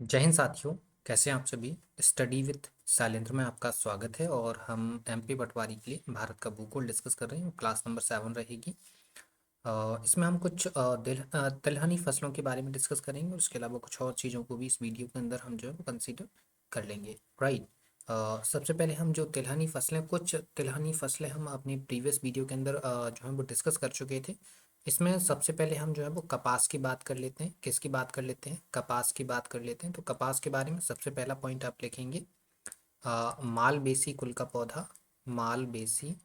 जय हिंद साथियों। कैसे हैं आप सभी। स्टडी विथ शैलेंद्र में आपका स्वागत है और हम एमपी पटवारी के लिए भारत का भूगोल डिस्कस कर रहे हैं। क्लास नंबर 7 रहेगी। इसमें हम कुछ तिलहनी फसलों के बारे में डिस्कस करेंगे और उसके अलावा कुछ और चीज़ों को भी इस वीडियो के अंदर हम जो है वो कंसीडर कर लेंगे। राइट। सबसे पहले हम जो कुछ तिलहनी फसलें हम अपनी प्रीवियस वीडियो के अंदर जो है वो डिस्कस कर चुके थे। इसमें सबसे पहले हम जो है वो कपास की बात कर लेते हैं। किसकी बात कर लेते हैं? कपास की बात कर लेते हैं। तो कपास के बारे में सबसे पहला पॉइंट आप लिखेंगे मालवेसी कुल का पौधा। मालवेसी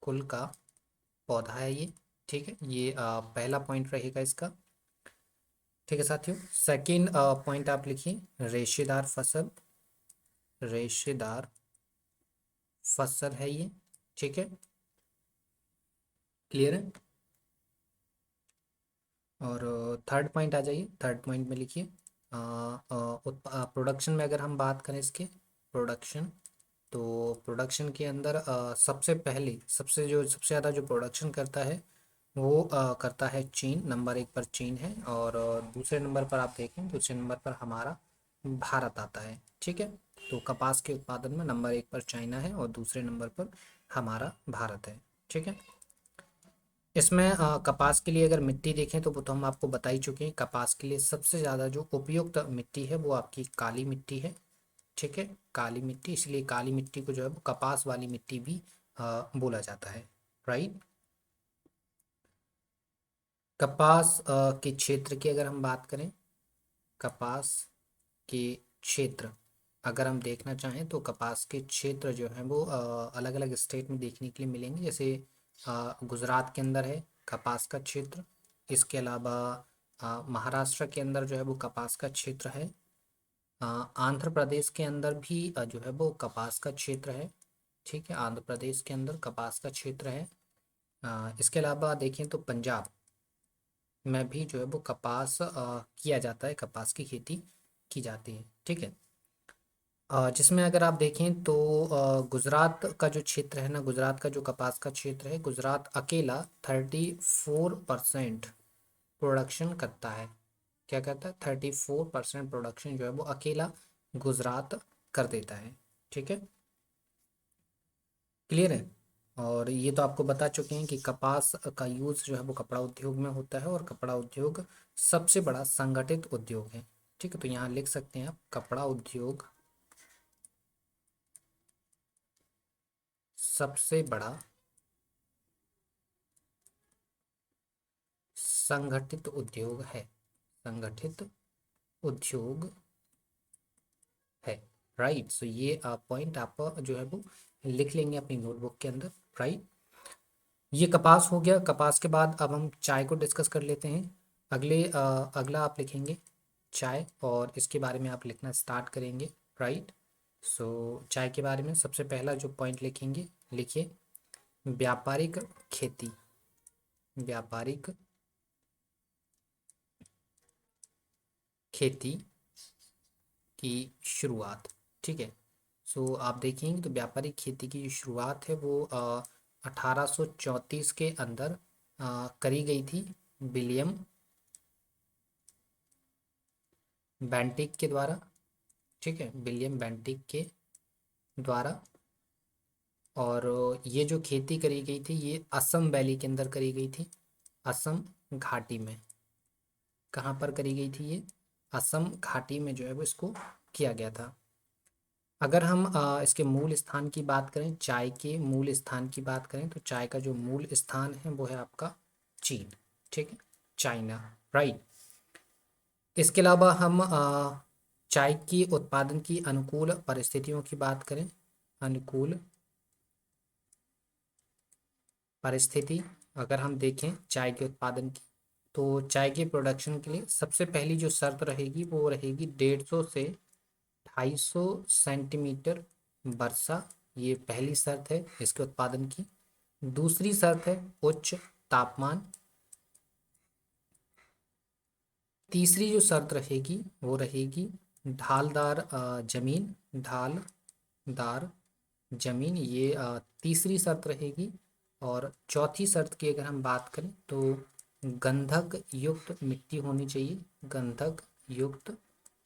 कुल का पौधा है ये। ठीक है, ये पहला पॉइंट रहेगा इसका। ठीक है साथियों, सेकंड पॉइंट आप लिखिए रेशेदार फसल। रेशेदार फसल है ये। ठीक है, क्लियर है। और थर्ड पॉइंट आ जाइए। थर्ड पॉइंट में लिखिए प्रोडक्शन में अगर हम बात करें इसके प्रोडक्शन, तो प्रोडक्शन के अंदर सबसे ज़्यादा जो प्रोडक्शन करता है वो करता है चीन। नंबर 1 पर चीन है और दूसरे नंबर पर आप देखें, दूसरे नंबर पर हमारा भारत आता है। ठीक है, तो कपास के उत्पादन में नंबर 1 पर चाइना है और दूसरे नंबर पर हमारा भारत है। ठीक है, इसमें कपास के लिए अगर मिट्टी देखें तो वो तो हम आपको बता ही चुके हैं। कपास के लिए सबसे ज़्यादा जो उपयुक्त मिट्टी है वो आपकी काली मिट्टी है। ठीक है, काली मिट्टी, इसलिए काली मिट्टी को जो है वो कपास वाली मिट्टी भी बोला जाता है। राइट। कपास के क्षेत्र की अगर हम बात करें, कपास के क्षेत्र अगर हम देखना चाहें तो कपास के क्षेत्र जो है वो अलग अलग स्टेट में देखने के लिए मिलेंगे। जैसे गुजरात के अंदर है कपास का क्षेत्र। इसके अलावा महाराष्ट्र के अंदर जो है वो कपास का क्षेत्र है। आंध्र प्रदेश के अंदर भी जो है वो कपास का क्षेत्र है। ठीक है, आंध्र प्रदेश के अंदर कपास का क्षेत्र है। इसके अलावा देखें तो पंजाब में भी जो है वो कपास किया जाता है, कपास की खेती की जाती है। ठीक है, जिसमें अगर आप देखें तो गुजरात का जो क्षेत्र है ना, गुजरात का जो कपास का क्षेत्र है, गुजरात अकेला 34% प्रोडक्शन करता है। क्या कहता है? 34% प्रोडक्शन जो है वो अकेला गुजरात कर देता है। ठीक है, क्लियर है। और ये तो आपको बता चुके हैं कि कपास का यूज़ जो है वो कपड़ा उद्योग में होता है और कपड़ा उद्योग सबसे बड़ा संगठित उद्योग है। ठीक है, तो यहाँ लिख सकते हैं आप कपड़ा उद्योग सबसे बड़ा संगठित उद्योग है। संगठित उद्योग है। राइट। सो ये पॉइंट आप जो है वो लिख लेंगे अपनी नोटबुक के अंदर। राइट, ये कपास हो गया। कपास के बाद अब हम चाय को डिस्कस कर लेते हैं। अगला आप लिखेंगे चाय और इसके बारे में आप लिखना स्टार्ट करेंगे। राइट। सो चाय के बारे में सबसे पहला जो पॉइंट लिखेंगे, लिखिए व्यापारिक खेती। व्यापारिक खेती की शुरुआत। ठीक है, सो आप देखेंगे तो व्यापारिक खेती की जो शुरुआत है वो 1834 के अंदर करी गई थी विलियम बेंटिक के द्वारा। ठीक है, विलियम बेंटिक के द्वारा। और ये जो खेती करी गई थी ये असम वैली के अंदर करी गई थी। असम घाटी में। कहाँ पर करी गई थी ये? असम घाटी में जो है वो इसको किया गया था। अगर हम इसके मूल स्थान की बात करें, चाय के मूल स्थान की बात करें, तो चाय का जो मूल स्थान है वो है आपका चीन। ठीक है, चाइना। राइट। इसके अलावा हम चाय की उत्पादन की अनुकूल परिस्थितियों की बात करें। अनुकूल परिस्थिति अगर हम देखें चाय के उत्पादन की, तो चाय के प्रोडक्शन के लिए सबसे पहली जो शर्त रहेगी वो रहेगी 150 से 250 सेंटीमीटर वर्षा। ये पहली शर्त है इसके उत्पादन की। दूसरी शर्त है उच्च तापमान। तीसरी जो शर्त रहेगी वो रहेगी ढालदार जमीन। ढालदार जमीन, ये तीसरी शर्त रहेगी। और चौथी शर्त की अगर हम बात करें तो गंधक युक्त मिट्टी होनी चाहिए, गंधक युक्त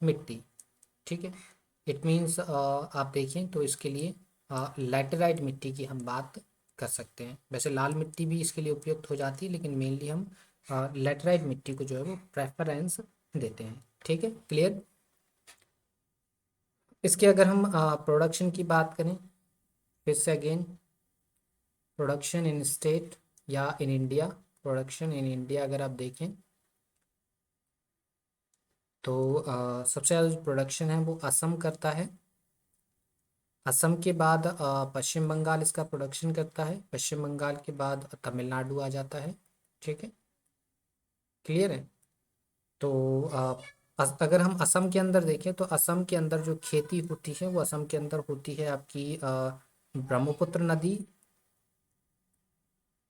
मिट्टी। ठीक है, इट मीन्स आप देखें तो इसके लिए लैटेराइट मिट्टी की हम बात कर सकते हैं। वैसे लाल मिट्टी भी इसके लिए उपयुक्त हो जाती है, लेकिन मेनली हम लैटेराइट मिट्टी को जो है वो प्रेफरेंस देते हैं। ठीक है, क्लियर। इसके अगर हम प्रोडक्शन की बात करें, फिर से अगेन प्रोडक्शन इन स्टेट या in India, production in India अगर आप देखें तो सबसे ज़्यादा जो प्रोडक्शन है वो असम करता है। असम के बाद पश्चिम बंगाल इसका प्रोडक्शन करता है। पश्चिम बंगाल के बाद तमिलनाडु आ जाता है। ठीक है, क्लियर है। तो अगर हम असम के अंदर देखें तो असम के अंदर जो खेती होती है वो असम के अंदर होती है आपकी ब्रह्मपुत्र नदी,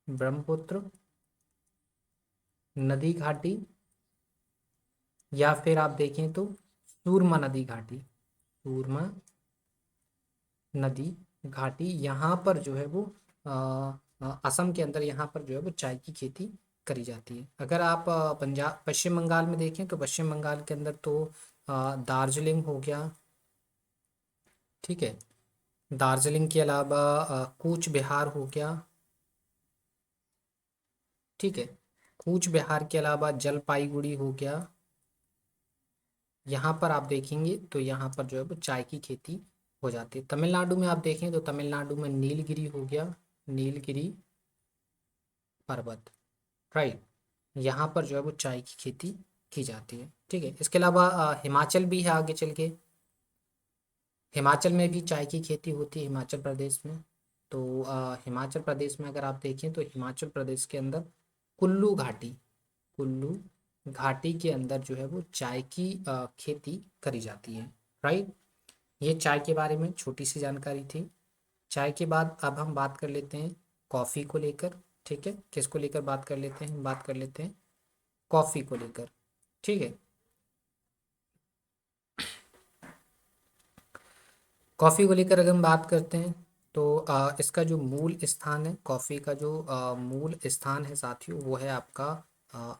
ब्रह्मपुत्र नदी घाटी, या फिर आप देखें तो सूरमा नदी घाटी, सूरमा नदी घाटी। यहाँ पर जो है वो असम के अंदर यहाँ पर जो है वो चाय की खेती करी जाती है। अगर आप पंजाब पश्चिम बंगाल में देखें तो पश्चिम बंगाल के अंदर तो दार्जिलिंग हो गया। ठीक है, दार्जिलिंग के अलावा कूच बिहार हो गया। ठीक है, कूच बिहार के अलावा जलपाईगुड़ी हो गया। यहाँ पर आप देखेंगे तो यहाँ पर जो है वो चाय की खेती हो जाती है। तमिलनाडु में आप देखें तो तमिलनाडु में नीलगिरी हो गया, नीलगिरी पर्वत, राइट। यहाँ पर जो है वो चाय की खेती की जाती है। ठीक है, इसके अलावा हिमाचल भी है आगे चल के, हिमाचल में भी चाय की खेती होती है हिमाचल प्रदेश में। तो हिमाचल प्रदेश में अगर आप देखें तो हिमाचल प्रदेश के अंदर कुल्लू घाटी, कुल्लू घाटी के अंदर जो है वो चाय की खेती करी जाती है, राइट। ये चाय के बारे में छोटी सी जानकारी थी। चाय के बाद अब हम बात कर लेते हैं कॉफ़ी को लेकर। ठीक है, किसको लेकर बात कर लेते हैं, बात कर लेते हैं कॉफ़ी को लेकर। ठीक है, कॉफ़ी को लेकर अगर हम बात करते हैं तो इसका जो मूल स्थान है, कॉफ़ी का जो मूल स्थान है साथियों, वो है आपका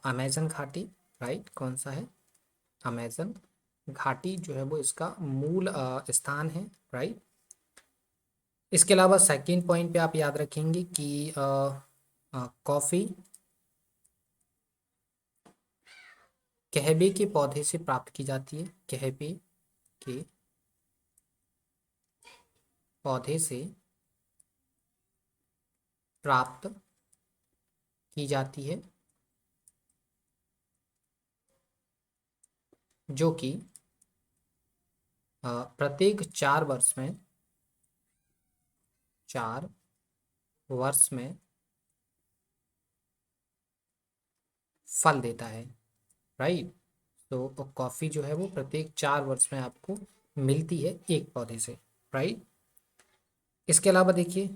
अमेज़न घाटी, राइट। कौन सा है, अमेज़न घाटी जो है वो इसका मूल स्थान है, राइट। इसके अलावा सेकंड पॉइंट पे आप याद रखेंगे कि कॉफ़ी कहवे के पौधे से प्राप्त की जाती है, कहवे के पौधे से प्राप्त की जाती है, जो कि प्रत्येक 4 वर्ष में, 4 वर्ष में फल देता है, राइट। तो कॉफ़ी जो है वो प्रत्येक 4 वर्ष में आपको मिलती है एक पौधे से, राइट। इसके अलावा देखिए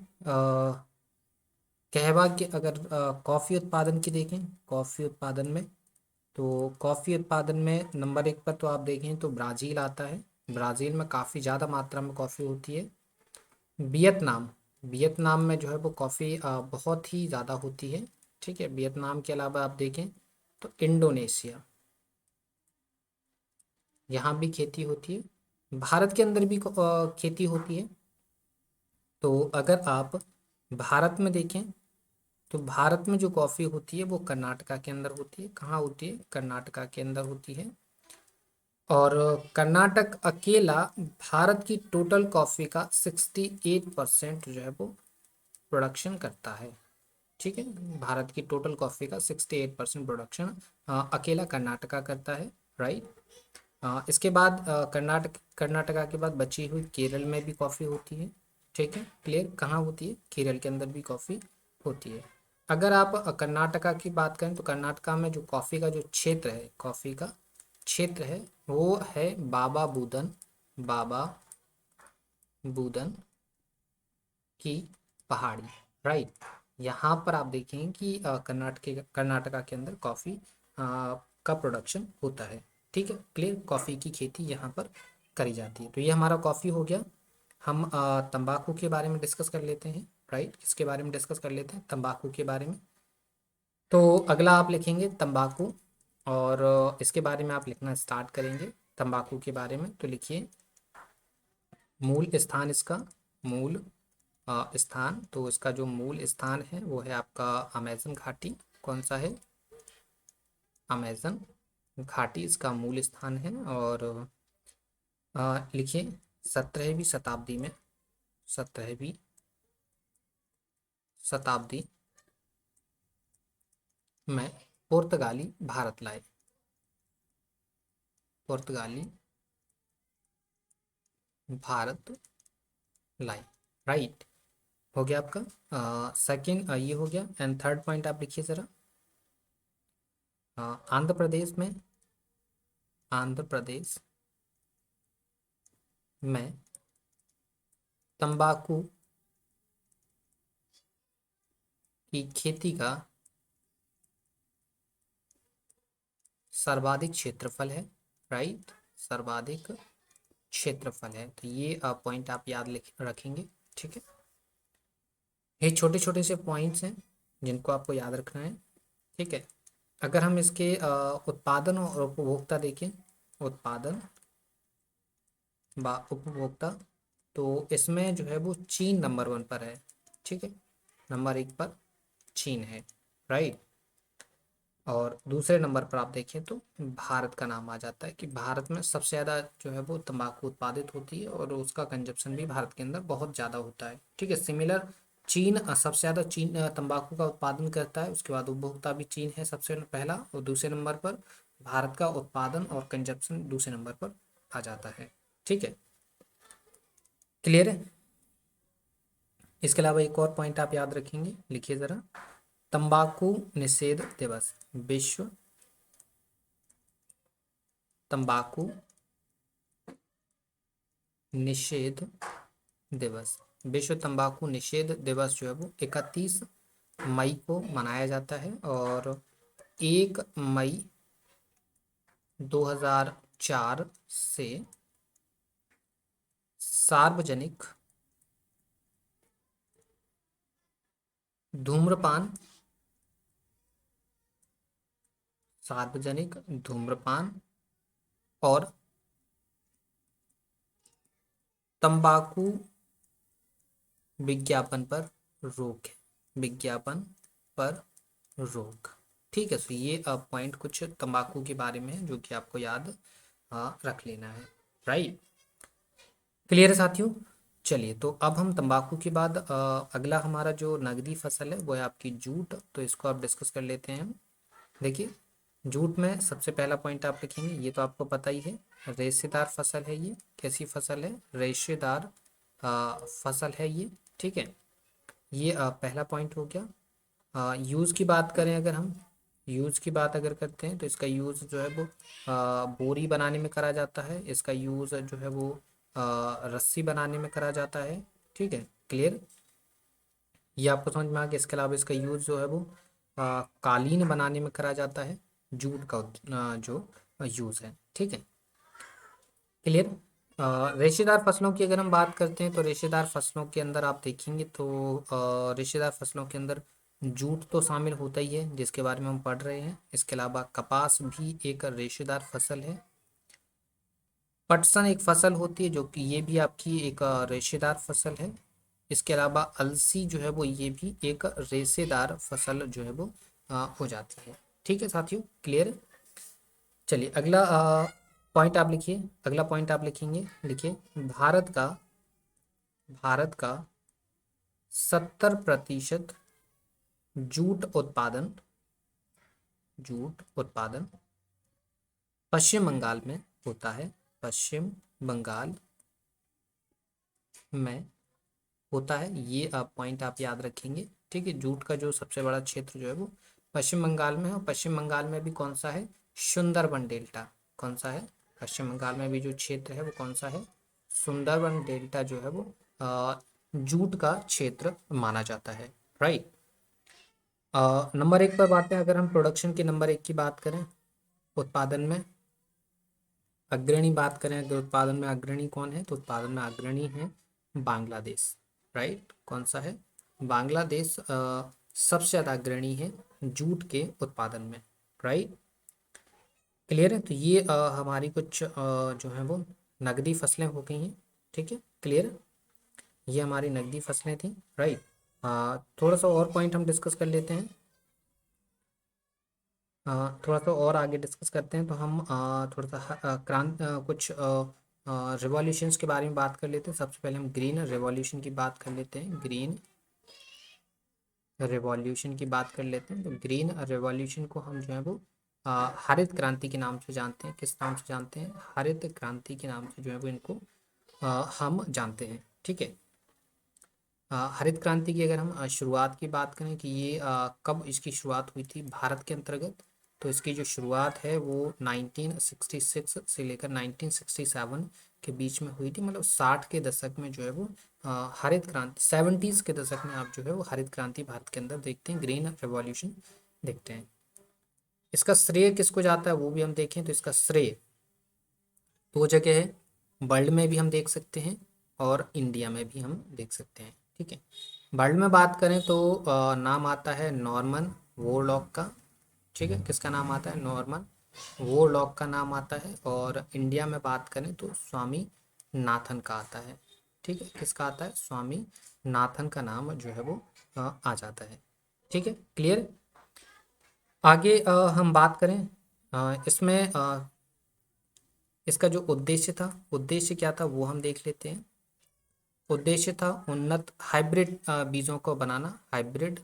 कहवा के अगर कॉफ़ी उत्पादन की देखें, कॉफ़ी उत्पादन में तो कॉफ़ी उत्पादन में नंबर 1 पर तो आप देखें तो ब्राज़ील आता है। ब्राज़ील में काफ़ी ज़्यादा मात्रा में कॉफ़ी होती है। वियतनाम, वियतनाम में जो है वो कॉफ़ी बहुत ही ज़्यादा होती है। ठीक है, वियतनाम के अलावा आप देखें तो इंडोनेशिया, यहाँ भी खेती होती है। भारत के अंदर भी खेती होती है। तो अगर आप भारत में देखें तो भारत में जो कॉफ़ी होती है वो कर्नाटका के अंदर होती है। कहाँ होती है, कर्नाटका के अंदर होती है। और कर्नाटक अकेला भारत की टोटल कॉफ़ी का 68% जो है वो प्रोडक्शन करता है। ठीक है, भारत की टोटल कॉफ़ी का 68% प्रोडक्शन अकेला कर्नाटका करता है, राइट। इसके बाद कर्नाटका के बाद बची हुई केरल में भी कॉफ़ी होती है। ठीक है, क्लियर। कहाँ होती है, केरल के अंदर भी कॉफ़ी होती है। अगर आप कर्नाटका की बात करें तो कर्नाटका में जो कॉफ़ी का जो क्षेत्र है, कॉफ़ी का क्षेत्र है वो है बाबा बूदन, बाबा बूदन की पहाड़ी, राइट। यहाँ पर आप देखेंगे कि कर्नाटका के अंदर कॉफ़ी का प्रोडक्शन होता है। ठीक है, क्लियर। कॉफ़ी की खेती यहाँ पर करी जाती है। तो ये हमारा कॉफ़ी हो गया। हम तंबाकू के बारे में डिस्कस कर लेते हैं, राइट। किसके बारे में डिस्कस कर लेते हैं, तंबाकू के बारे में। तो अगला आप लिखेंगे तंबाकू, और इसके बारे में आप लिखना स्टार्ट करेंगे। तंबाकू के बारे में तो लिखिए मूल स्थान इसका, मूल स्थान, तो इसका जो मूल स्थान है वो है आपका अमेज़न घाटी। कौन सा है? अमेज़न घाटी इसका मूल स्थान है। और लिखिए 17वीं शताब्दी में, 17वीं शताब्दी में पुर्तगाली भारत लाए, पुर्तगाली भारत लाए। राइट, हो गया आपका सेकंड, ये हो गया। एंड थर्ड पॉइंट आप लिखिए ज़रा। आंध्र प्रदेश में, आंध्र प्रदेश में तंबाकू की खेती का सर्वाधिक क्षेत्रफल है। राइट, सर्वाधिक क्षेत्रफल है। तो ये पॉइंट आप याद लिख रखेंगे। ठीक है, ये छोटे छोटे से पॉइंट्स हैं जिनको आपको याद रखना है। ठीक है, अगर हम इसके उत्पादन और उपभोक्ता देखें, उत्पादन व उपभोक्ता, तो इसमें जो है वो चीन नंबर 1 पर है। ठीक है, नंबर 1 पर चीन है। राइट, और दूसरे नंबर पर आप देखें तो भारत का नाम आ जाता है कि भारत में सबसे ज़्यादा जो है वो तंबाकू उत्पादित होती है और उसका कंजप्शन भी भारत के अंदर बहुत ज़्यादा होता है। ठीक है, सिमिलर चीन सबसे ज़्यादा चीन तंबाकू का उत्पादन करता है, उसके बाद उपभोक्ता भी चीन है सबसे पहला, और दूसरे नंबर पर भारत का उत्पादन और कंजप्शन दूसरे नंबर पर आ जाता है। ठीक है, क्लियर है? इसके अलावा एक और पॉइंट आप याद रखेंगे, लिखिए ज़रा। तंबाकू निषेध दिवस, विश्व तंबाकू निषेध दिवस, विश्व तंबाकू निषेध दिवस जो है वो 31 मई को मनाया जाता है। और 1 मई 2004 से सार्वजनिक धूम्रपान, सार्वजनिक धूम्रपान और तंबाकू विज्ञापन पर रोक है, विज्ञापन पर रोक। ठीक है, तो ये पॉइंट कुछ तंबाकू के बारे में है जो कि आपको याद रख लेना है। राइट, क्लियर है साथियों? चलिए, तो अब हम तंबाकू के बाद अगला हमारा जो नगदी फसल है वो है आपकी जूट, तो इसको आप डिस्कस कर लेते हैं हम। देखिए, जूट में सबसे पहला पॉइंट आप लिखेंगे, ये तो आपको पता ही है, रेशेदार फसल है ये। कैसी फसल है? रेशेदार फसल है ये। ठीक है, ये पहला पॉइंट हो गया। यूज़ की बात करें अगर हम, यूज़ की बात अगर करते हैं तो इसका यूज़ जो है वो बोरी बनाने में करा जाता है, इसका यूज़ जो है वो रस्सी बनाने में करा जाता है। ठीक है, क्लियर? ये आपको समझ में आ गया। इसके अलावा इसका यूज़ जो है वो कालीन बनाने में करा जाता है, जूट का जो यूज़ है। ठीक है, क्लियर? रेशेदार फसलों की अगर हम बात करते हैं तो रेशेदार फसलों के अंदर आप देखेंगे तो रेशेदार फसलों के अंदर जूट तो शामिल होता ही है जिसके बारे में हम पढ़ रहे हैं। इसके अलावा कपास भी एक रेशेदार फसल है। पटसन एक फसल होती है जो कि ये भी आपकी एक रेशेदार फसल है। इसके अलावा अलसी जो है वो ये भी एक रेशेदार फसल जो है वो हो जाती है। ठीक है साथियों, क्लियर? चलिए, अगला पॉइंट आप लिखिए। अगला पॉइंट आप लिखेंगे, लिखिए भारत का 70% जूट उत्पादन, जूट उत्पादन पश्चिम बंगाल में होता है, पश्चिम बंगाल में होता है। ये आप पॉइंट आप याद रखेंगे। ठीक है, जूट का जो सबसे बड़ा क्षेत्र जो है वो पश्चिम बंगाल में है, और पश्चिम बंगाल में भी कौन सा है? सुंदरबन डेल्टा। कौन सा है? पश्चिम बंगाल में भी जो क्षेत्र है वो कौन सा है? सुंदरबन डेल्टा जो है वो जूट का क्षेत्र माना जाता है। राइट, नंबर 1 पर बात है, अगर हम प्रोडक्शन के नंबर 1 की बात करें, उत्पादन में अग्रणी बात करें, अगर उत्पादन में अग्रणी कौन है तो उत्पादन में अग्रणी है बांग्लादेश। राइट, कौन सा है? बांग्लादेश सबसे ज़्यादा अग्रणी है जूट के उत्पादन में। राइट, क्लियर है। तो ये हमारी कुछ जो है वो नगदी फसलें हो गई हैं। ठीक है, क्लियर। ये हमारी नगदी फसलें थी। राइट, थोड़ा सा और पॉइंट हम डिस्कस कर लेते हैं। थोड़ा सा और आगे डिस्कस करते हैं तो हम थोड़ा सा कुछ रिवॉल्यूशंस के बारे में बात कर लेते हैं। सबसे पहले हम ग्रीन रिवॉल्यूशन की बात कर लेते हैं। ग्रीन रिवॉल्यूशन की बात कर लेते हैं। तो ग्रीन रिवॉल्यूशन को हम जो है वो हरित क्रांति के नाम से जानते हैं। किस नाम से जानते हैं? हरित क्रांति के नाम से जो है वो इनको हम जानते हैं। ठीक है, हरित क्रांति की अगर हम शुरुआत की बात करें कि ये कब इसकी शुरुआत हुई थी भारत के अंतर्गत, तो इसकी जो शुरुआत है वो 1966 से लेकर 1967 के बीच में हुई थी। मतलब 60 के दशक में जो है वो हरित क्रांति, 70s के दशक में आप जो है वो हरित क्रांति भारत के अंदर देखते हैं, ग्रीन रेवोल्यूशन देखते हैं। इसका श्रेय किसको जाता है वो भी हम देखें तो इसका श्रेय दो जगह है, वर्ल्ड में भी हम देख सकते हैं और इंडिया में भी हम देख सकते हैं। ठीक है, वर्ल्ड में बात करें तो नाम आता है नॉर्मन वोरलॉक का। ठीक है, किसका नाम आता है? नॉर्मन वोरलॉक का नाम आता है। और इंडिया में बात करें तो स्वामी नाथन का आता है। ठीक है, किसका आता है? स्वामी नाथन का नाम जो है वो आ जाता है। ठीक है, क्लियर। आगे हम बात करें इसमें इसका जो उद्देश्य था, उद्देश्य क्या था वो हम देख लेते हैं। उद्देश्य था उन्नत हाइब्रिड बीजों को बनाना, हाइब्रिड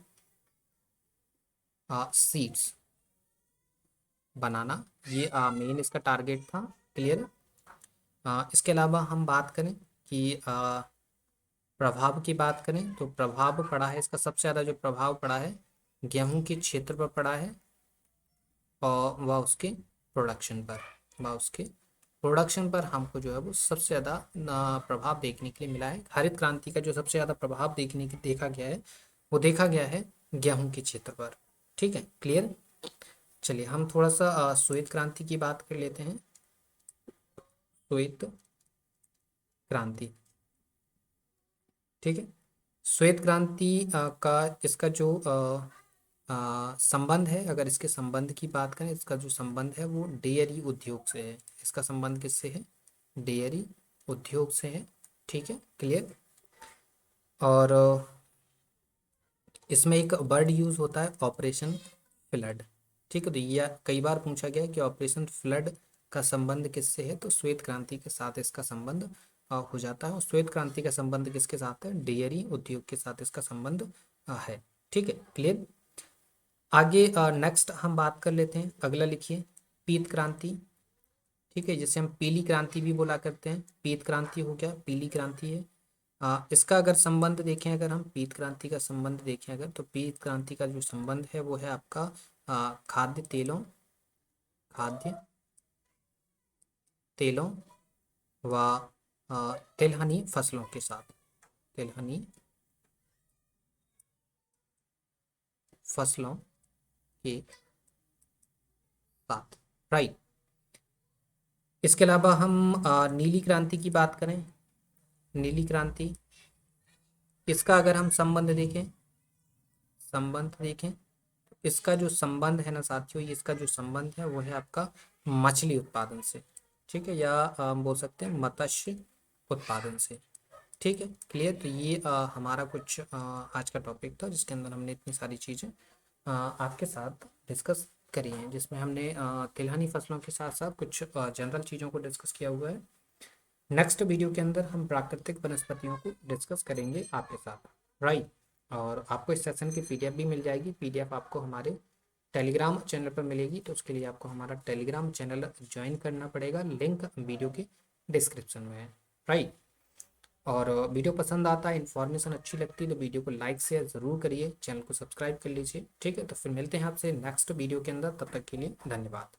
सीड्स बनाना, ये मेन इसका टारगेट था। क्लियर। इसके अलावा हम बात करें कि प्रभाव की बात करें तो प्रभाव पड़ा है, इसका सबसे ज़्यादा जो प्रभाव पड़ा है गेहूं के क्षेत्र पर पड़ा है और वह उसके प्रोडक्शन पर, हमको जो है वो सबसे ज़्यादा प्रभाव देखने के लिए मिला है। हरित क्रांति का जो सबसे ज़्यादा प्रभाव देखा गया है वो देखा गया है गेहूं के क्षेत्र पर। ठीक है, क्लियर। चलिए हम थोड़ा सा श्वेत क्रांति की बात कर लेते हैं। श्वेत क्रांति, ठीक है। श्वेत क्रांति का इसका जो संबंध है, अगर इसके संबंध की बात करें, इसका जो संबंध है वो डेयरी उद्योग से है। इसका संबंध किससे है? डेयरी उद्योग से है। ठीक है, क्लियर। और इसमें एक वर्ड यूज होता है ऑपरेशन फ्लड। ठीक है, तो ये कई बार पूछा गया है कि ऑपरेशन फ्लड का संबंध किससे है, तो श्वेत क्रांति के साथ इसका संबंध हो जाता है। और श्वेत क्रांति का संबंध किसके साथ है? डेयरी उद्योग के साथ इसका संबंध है। ठीक है, क्लियर। आगे नेक्स्ट हम बात कर लेते हैं। अगला लिखिए पीत क्रांति। ठीक है, जिसे हम पीली क्रांति भी बोला करते हैं। पीत क्रांति हो गया, पीली क्रांति है। इसका अगर संबंध देखें, अगर हम पीत क्रांति का संबंध देखें अगर, तो पीत क्रांति का जो संबंध है वो है आपका खाद्य तेलों व तिलहनी फसलों के साथ, तिलहनी फसलों के साथ। राइट, इसके अलावा हम नीली क्रांति की बात करें। नीली क्रांति, इसका अगर हम संबंध देखें तो इसका जो संबंध है ना साथियों, ये इसका जो संबंध है वो है आपका मछली उत्पादन से। ठीक है, या हम बोल सकते हैं मत्स्य उत्पादन से। ठीक है, क्लियर। तो ये हमारा कुछ आज का टॉपिक था जिसके अंदर हमने इतनी सारी चीज़ें आपके साथ डिस्कस करी हैं, जिसमें हमने तिलहनी फसलों के साथ साथ कुछ जनरल चीज़ों को डिस्कस किया हुआ है। नेक्स्ट वीडियो के अंदर हम प्राकृतिक वनस्पतियों को डिस्कस करेंगे आपके साथ। राइट, और आपको इस सेशन की पीडीएफ भी मिल जाएगी। पीडीएफ आपको हमारे टेलीग्राम चैनल पर मिलेगी, तो उसके लिए आपको हमारा टेलीग्राम चैनल ज्वाइन करना पड़ेगा। लिंक वीडियो के डिस्क्रिप्शन में है। राइट, और वीडियो पसंद आता है, इन्फॉर्मेशन अच्छी लगती है तो वीडियो को लाइक शेयर ज़रूर करिए, चैनल को सब्सक्राइब कर लीजिए। ठीक है, तो फिर मिलते हैं आपसे नेक्स्ट वीडियो के अंदर। तब तक के लिए धन्यवाद।